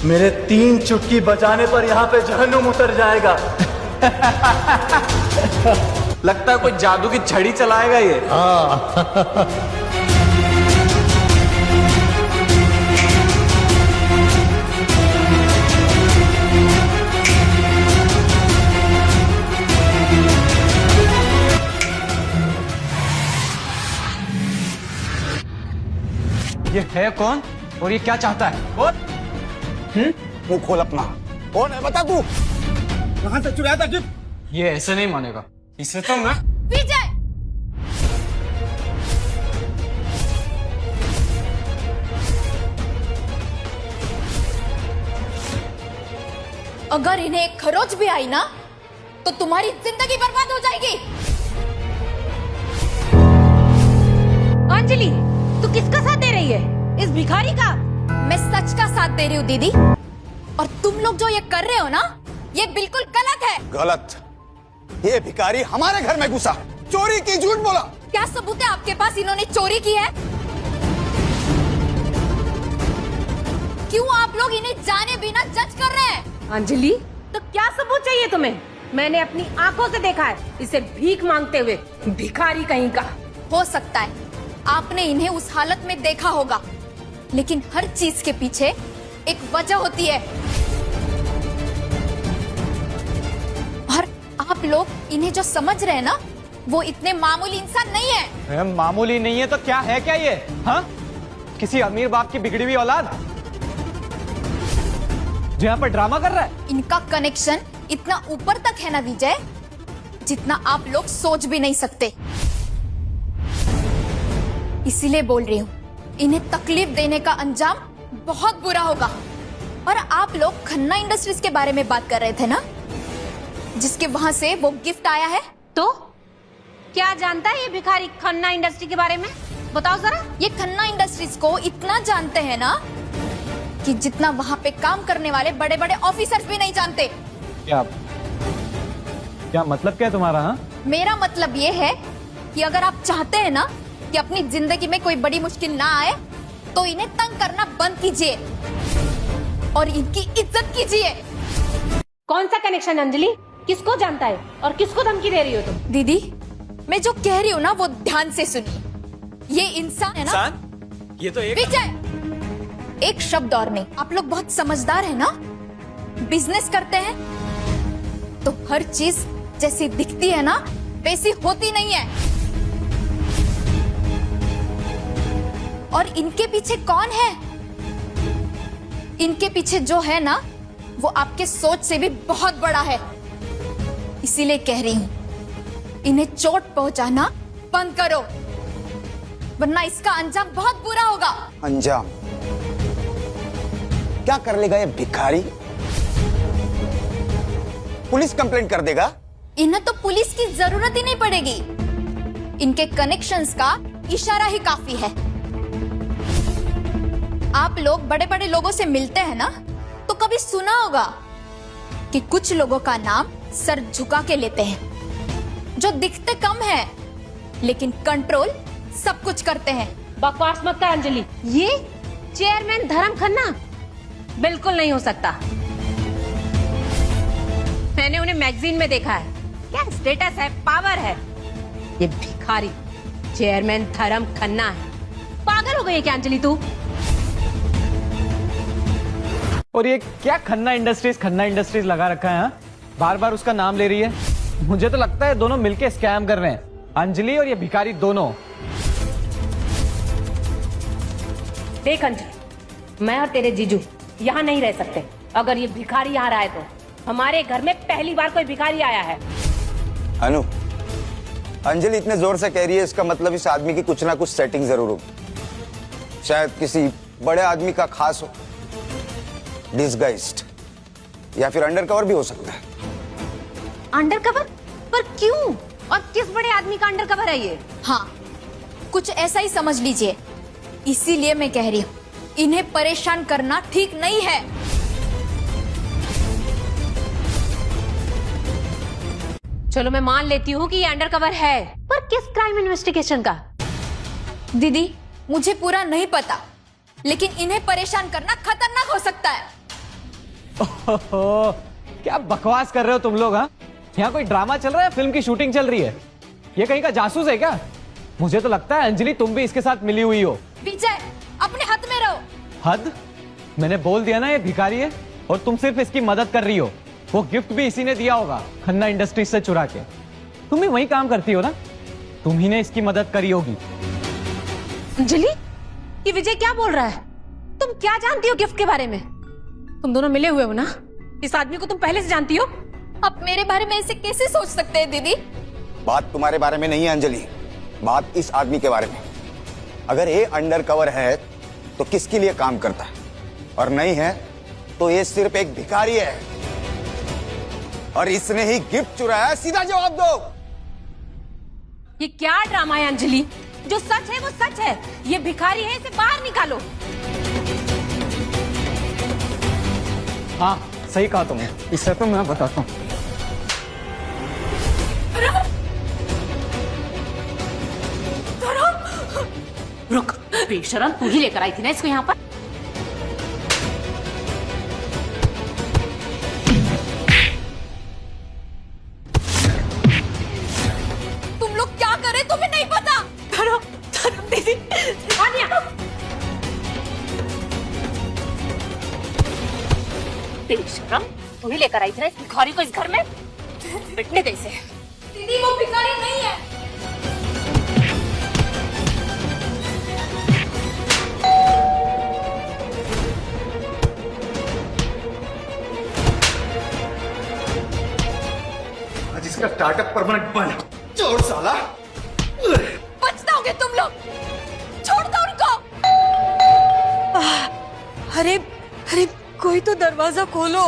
मेरे 3 चुटकी बजाने पर यहाँ पे जहन्नुम उतर जाएगा। लगता है कोई जादू की छड़ी चलाएगा ये। ये है कौन और ये क्या चाहता है? कौन? मुंह खोल अपना। कौन है बता तू? कहां से चुराया था गिफ्ट? ये ऐसे नहीं मानेगा। इसे तो मैं विजय, अगर इन्हें एक खरोच भी आई ना तो तुम्हारी जिंदगी बर्बाद हो जाएगी। अंजलि, तू किसका साथ दे रही है? इस भिखारी का? मैं सच का साथ दे रही हूँ दीदी, और तुम लोग जो ये कर रहे हो ना, ये बिल्कुल गलत है। गलत? ये भिखारी हमारे घर में घुसा, चोरी की, झूठ बोला। क्या सबूत है आपके पास इन्होंने चोरी की है? क्यों आप लोग इन्हें जाने बिना जज कर रहे हैं? अंजलि, तो क्या सबूत चाहिए तुम्हें? मैंने अपनी आंखों से देखा है इसे भीख मांगते हुए। भिखारी कहीं का। हो सकता है आपने इन्हें उस हालत में देखा होगा, लेकिन हर चीज के पीछे एक वजह होती है, और आप लोग इन्हें जो समझ रहे हैं ना, वो इतने मामूली इंसान नहीं है। मामूली नहीं है तो क्या है? क्या ये? हाँ, किसी अमीर बाप की बिगड़ी हुई औलाद जो यहाँ पर ड्रामा कर रहा है। इनका कनेक्शन इतना ऊपर तक है ना विजय, जितना आप लोग सोच भी नहीं सकते। इसीलिए बोल रही हूँ, इन्हें तकलीफ देने का अंजाम बहुत बुरा होगा। और आप लोग खन्ना इंडस्ट्रीज के बारे में बात कर रहे थे ना, जिसके वहां से वो गिफ्ट आया है। तो क्या जानता है ये भिखारी खन्ना इंडस्ट्री के बारे में? बताओ जरा। ये खन्ना इंडस्ट्रीज को इतना जानते हैं ना कि जितना वहां पे काम करने वाले बड़े बड़े ऑफिसर्स भी नहीं जानते। क्या क्या मतलब क्या है तुम्हारा? हाँ, मेरा मतलब ये है कि अगर आप चाहते हैं ना कि अपनी जिंदगी में कोई बड़ी मुश्किल ना आए, तो इन्हें तंग करना बंद कीजिए और इनकी इज्जत कीजिए। कौन सा कनेक्शन अंजलि? किसको जानता है और किसको धमकी दे रही हो तुम? दीदी, मैं जो कह रही हूँ ना वो ध्यान से सुनिए। ये इंसान है ना ये तो एक विजय, एक शब्द और नहीं। आप लोग बहुत समझदार है ना, बिजनेस करते हैं तो हर चीज जैसी दिखती है ना वैसी होती नहीं है। और इनके पीछे कौन है? इनके पीछे जो है ना, वो आपके सोच से भी बहुत बड़ा है। इसीलिए कह रही हूं, इन्हें चोट पहुंचाना बंद करो, वरना इसका अंजाम बहुत बुरा होगा। अंजाम क्या कर लेगा ये भिखारी? पुलिस कंप्लेंट कर देगा। इन्हें तो पुलिस की जरूरत ही नहीं पड़ेगी, इनके कनेक्शंस का इशारा ही काफी है। आप लोग बड़े बड़े लोगों से मिलते हैं ना, तो कभी सुना होगा कि कुछ लोगों का नाम सर झुका के लेते हैं, जो दिखते कम है लेकिन कंट्रोल सब कुछ करते हैं। बकवास मत कर अंजलि। ये चेयरमैन धर्म खन्ना बिल्कुल नहीं हो सकता। मैंने उन्हें मैगजीन में देखा है। क्या स्टेटस है, पावर है। ये भिखारी चेयरमैन धर्म खन्ना है। पागल हो गई है क्या अंजलि तू? और ये क्या खन्ना इंडस्ट्रीज लगा रखा है? हाँ? बार बार उसका नाम ले रही है। मुझे तो लगता है दोनों मिलके स्कैम कर रहे हैं, अंजलि और ये भिखारी दोनों। देख अंजलि, मैं और तेरे जीजू यहाँ नहीं रह सकते। अगर ये भिखारी यहाँ रहा है तो हमारे घर में पहली बार कोई भिखारी आया है। अनु, अंजलि इतने जोर से कह रही है, इसका मतलब इस आदमी की कुछ ना कुछ सेटिंग जरूर होगी। शायद किसी बड़े आदमी का खास हो, डिस्गाइज्ड, या फिर अंडरकवर भी हो सकता है। अंडरकवर? पर क्यों और किस बड़े आदमी का अंडरकवर है ये? हाँ, कुछ ऐसा ही समझ लीजिए। इसीलिए मैं कह रही हूँ, इन्हें परेशान करना ठीक नहीं है। चलो मैं मान लेती हूँ कि ये अंडरकवर है, पर किस क्राइम इन्वेस्टिगेशन का? दीदी, मुझे पूरा नहीं पता, लेकिन इन्हें परेशान करना खतरनाक हो सकता है। ओहो, क्या बकवास कर रहे हो तुम लोग? हाँ, यहाँ कोई ड्रामा चल रहा है, फिल्म की शूटिंग चल रही है? ये कहीं का जासूस है क्या? मुझे तो लगता है अंजलि तुम भी इसके साथ मिली हुई हो। विजय, अपने हद में रहो। हद? मैंने बोल दिया ना ये भिखारी है और तुम सिर्फ इसकी मदद कर रही हो। वो गिफ्ट भी इसी ने दिया होगा खन्ना इंडस्ट्रीज से चुरा के। तुम भी वही काम करती हो ना, तुम ही ने इसकी मदद करी होगी। अंजलि, ये विजय क्या बोल रहा है? तुम क्या जानती हो गिफ्ट के बारे में? तुम दोनों मिले हुए हो ना? इस आदमी को तुम पहले से जानती हो? आप मेरे बारे में ऐसे कैसे सोच सकते हैं दीदी? बात तुम्हारे बारे में नहीं है अंजलि, बात इस आदमी के बारे में। अगर ये अंडर कवर है तो किसके लिए काम करता है, और नहीं है तो ये सिर्फ एक भिखारी है और इसने ही गिफ्ट चुराया। सीधा जवाब दो। ये क्या ड्रामा है अंजलि? जो सच है वो सच है। ये भिखारी है, इसे बाहर निकालो। हाँ, सही कहा तुमने। इससे तो मैं बताता हूँ। रुक, बेशरम, तू ही लेकर आई थी ना इसको यहाँ पर? तुम लोग क्या करे तुम्हें नहीं पता? धर्म, धर्म दीदी, आनिया। बेशरम, तू ही लेकर आई थी ना इस भिखारी को इस घर में? पिटने दे इसे। दीदी वो भिखारी नहीं है। आज इसका स्टार्टअप परमानेंट बंद। चोर साला। बच जाओगे तुम लोग। छोड़ दो उनको। अरे अरे, कोई तो दरवाजा खोलो।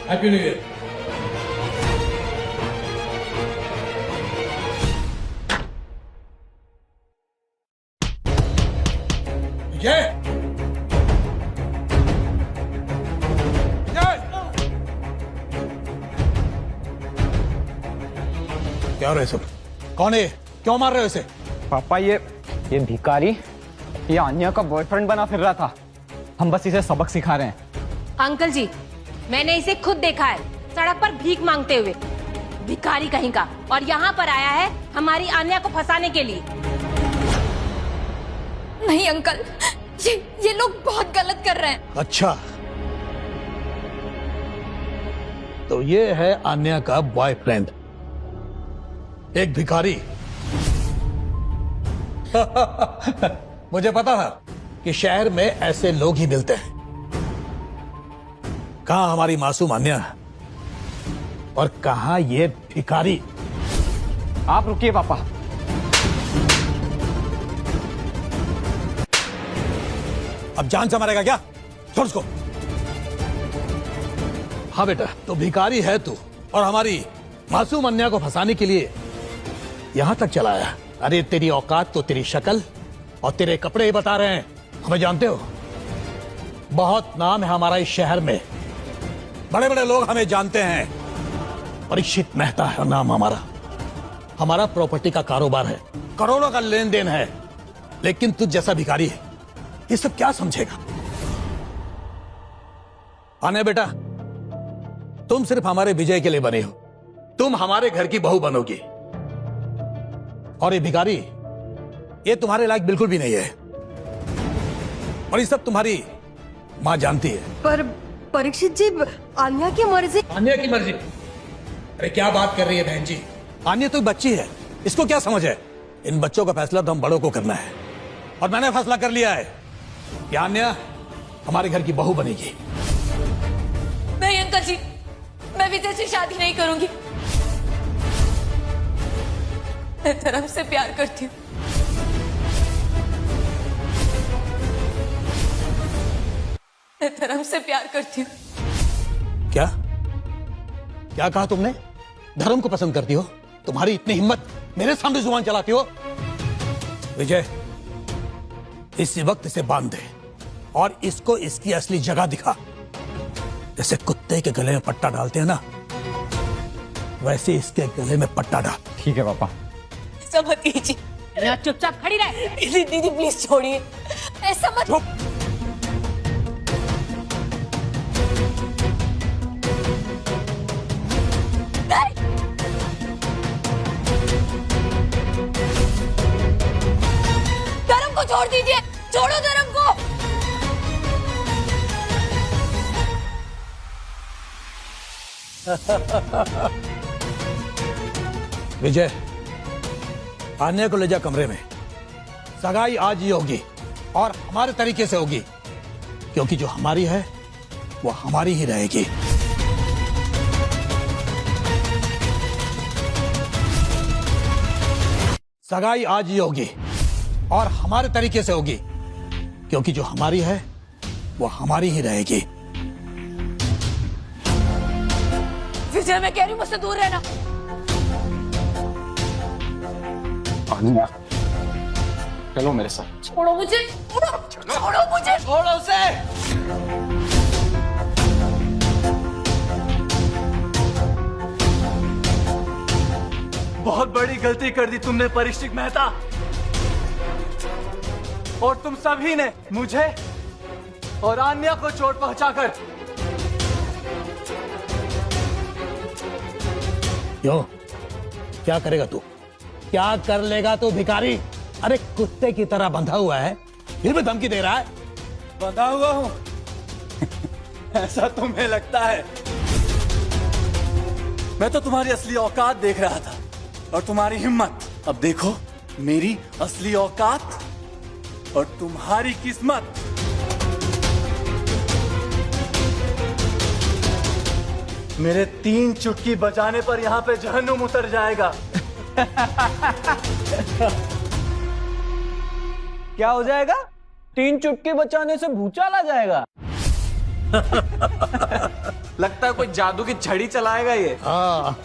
Happy new year. Vijay, Vijay, क्या हो रहा है सब? कौन है? क्यों मार रहे हो इसे? पापा, ये भिखारी ये आन्या का बॉयफ्रेंड बना फिर रहा था। हम बस इसे सबक सिखा रहे हैं। अंकल जी, मैंने इसे खुद देखा है सड़क पर भीख मांगते हुए। भिखारी कहीं का, और यहाँ पर आया है हमारी आन्या को फंसाने के लिए। नहीं अंकल, ये लोग बहुत गलत कर रहे हैं। अच्छा, तो ये है आन्या का बॉयफ्रेंड, एक भिखारी। मुझे पता था कि शहर में ऐसे लोग ही मिलते हैं। कहां हमारी मासूम आन्या और कहां ये भिखारी? आप रुकिए पापा। अब जान से मारेगा क्या? छोड़ उसको। हाँ बेटा, तो भिखारी है तू और हमारी मासूम अन्या को फंसाने के लिए यहां तक चला आया। अरे तेरी औकात तो तेरी शक्ल और तेरे कपड़े ही बता रहे हैं। हमें जानते हो, बहुत नाम है हमारा इस शहर में, बड़े बड़े लोग हमें जानते हैं। परीक्षित मेहता है नाम हमारा। हमारा प्रॉपर्टी का कारोबार है, करोड़ों का लेन देन है। लेकिन तुझ जैसा भिखारी है, ये सब क्या समझेगा? आने बेटा, तुम सिर्फ हमारे विजय के लिए बने हो। तुम हमारे घर की बहू बनोगी। और ये भिखारी, ये तुम्हारे लायक बिल्कुल भी नहीं है। और ये सब तुम्हारी मां जानती है। पर परीक्षित जी, आन्या की मर्जी। आन्या की मर्जी? अरे क्या बात कर रही है बहन जी? आन्या तो एक बच्ची है, इसको क्या समझ है? इन बच्चों का फैसला तो हम बड़ों को करना है। और मैंने फैसला कर लिया है कि आन्या हमारे घर की बहू बनेगी। नहीं अंकल जी, मैं विजय से शादी नहीं करूंगी। मैं धर्म से प्यार करती हूँ। मैं धर्म से प्यार करती हूँ। क्या क्या कहा तुमने? धर्म को पसंद करती हो? तुम्हारी इतनी हिम्मत, मेरे सामने जुबान चलाती हो? विजय, इसी वक्त इसे बांध दे और इसको इसकी असली जगह दिखा। जैसे कुत्ते के गले में पट्टा डालते हैं ना, वैसे इसके गले में पट्टा डाल। ठीक है पापा। ऐसा मत कीजिए। यहाँ चुपचाप खड़ी रहे। दीदी प्लीज छोड़िए। ऐसा मत। धर्म को छोड़ दीजिए, छोड़ो धर्म को। विजय, आन्या को ले जा कमरे में। सगाई आज ही होगी और हमारे तरीके से होगी, क्योंकि जो हमारी है वो हमारी ही रहेगी। सगाई आज ही होगी और हमारे तरीके से होगी, क्योंकि जो हमारी है वो हमारी ही रहेगी। विजय मैं कह रही हूँ मुझसे दूर रहना। चलो मेरे साथ। छोड़ो मुझे, छोड़ो मुझे, छोड़ो उसे। बहुत बड़ी गलती कर दी तुमने परीक्षित मेहता, और तुम सभी ने मुझे और आन्या को चोट पहुंचाकर। क्यों? क्या करेगा तू? क्या कर लेगा तू भिखारी? अरे कुत्ते की तरह बंधा हुआ है, फिर भी धमकी दे रहा है। बंधा हुआ हूं ऐसा तुम्हें लगता है? मैं तो तुम्हारी असली औकात देख रहा था और तुम्हारी हिम्मत। अब देखो मेरी असली औकात और तुम्हारी किस्मत। मेरे 3 चुटकी बजाने पर यहाँ पे जहन्नुम उतर जाएगा। क्या हो जाएगा? 3 चुटकी बचाने से भूचाल आ जाएगा। लगता है कोई जादू की छड़ी चलाएगा ये। हाँ